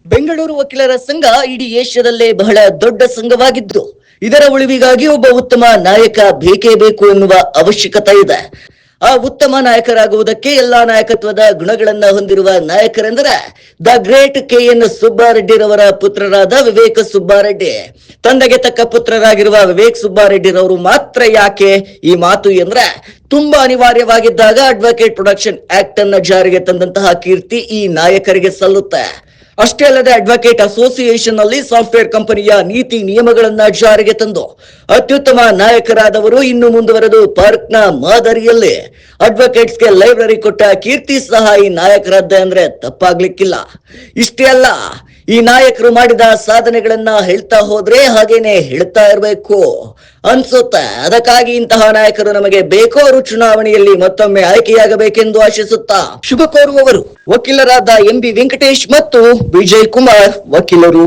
ಬೆಂಗಳೂರು ವಕೀಲರ ಸಂಘ ಇಡೀ ಏಷ್ಯಾದಲ್ಲೇ ಬಹಳ ದೊಡ್ಡ ಸಂಘವಾಗಿದ್ದು, ಇದರ ಉಳಿವಿಗಾಗಿ ಒಬ್ಬ ಉತ್ತಮ ನಾಯಕ ಬೇಕೇ ಬೇಕು ಎನ್ನುವ ಅವಶ್ಯಕತೆ ಇದೆ. ಆ ಉತ್ತಮ ನಾಯಕರಾಗುವುದಕ್ಕೆ ಎಲ್ಲಾ ನಾಯಕತ್ವದ ಗುಣಗಳನ್ನ ಹೊಂದಿರುವ ನಾಯಕರೆಂದರೆ ದ ಗ್ರೇಟ್ KN ಸುಬ್ಬಾರೆಡ್ಡಿರವರ ಪುತ್ರರಾದ ವಿವೇಕ್ ಸುಬ್ಬಾರೆಡ್ಡಿ. ತಂದೆಗೆ ತಕ್ಕ ಪುತ್ರರಾಗಿರುವ ವಿವೇಕ್ ಸುಬ್ಬಾರೆಡ್ಡಿರವರು ಮಾತ್ರ ಯಾಕೆ ಈ ಮಾತು ಎಂದ್ರೆ, ತುಂಬಾ ಅನಿವಾರ್ಯವಾಗಿದ್ದಾಗ ಅಡ್ವೊಕೇಟ್ ಪ್ರೊಟೆಕ್ಷನ್ ಆಕ್ಟ್ ಅನ್ನ ಜಾರಿಗೆ ತಂದಂತಹ ಕೀರ್ತಿ ಈ ನಾಯಕರಿಗೆ ಸಲ್ಲುತ್ತೆ. ಅಷ್ಟೇ ಅಲ್ಲದೆ ಅಡ್ವೊಕೇಟ್ ಅಸೋಸಿಯೇಷನ್ ನಲ್ಲಿ ಸಾಫ್ಟ್ವೇರ್ ಕಂಪನಿಯ ನೀತಿ ನಿಯಮಗಳನ್ನ ಜಾರಿಗೆ ತಂದು ಅತ್ಯುತ್ತಮ ನಾಯಕರಾದವರು ಇನ್ನು ಮುಂದುವರೆದು ಪಾರ್ಕ್ ನ ಮಾದರಿಯಲ್ಲಿ ಅಡ್ವೊಕೇಟ್ಸ್ಗೆ ಲೈಬ್ರರಿ ಕೊಟ್ಟ ಕೀರ್ತಿ ಸಹ ಈ ನಾಯಕರದ್ದೇ ಅಂದ್ರೆ ತಪ್ಪಾಗ್ಲಿಕ್ಕಿಲ್ಲ. ಇಷ್ಟೇ ಅಲ್ಲ, ಈ ನಾಯಕರು ಮಾಡಿದ ಸಾಧನೆಗಳನ್ನ ಹೇಳ್ತಾ ಹೋದ್ರೆ ಹಾಗೇನೆ ಹೇಳ್ತಾ ಇರಬೇಕು ಅನ್ಸುತ್ತೆ. ಅದಕ್ಕಾಗಿ ಇಂತಹ ನಾಯಕರು ನಮಗೆ ಬೇಕು. ಅವರು ಚುನಾವಣೆಯಲ್ಲಿ ಮತ್ತೊಮ್ಮೆ ಆಯ್ಕೆಯಾಗಬೇಕೆಂದು ಆಶಿಸುತ್ತಾ ಶುಭ ಕೋರುವವರು ವಕೀಲರಾದ MB ವೆಂಕಟೇಶ್ ಮತ್ತು ವಿಜಯ್ ಕುಮಾರ್ ವಕೀಲರು.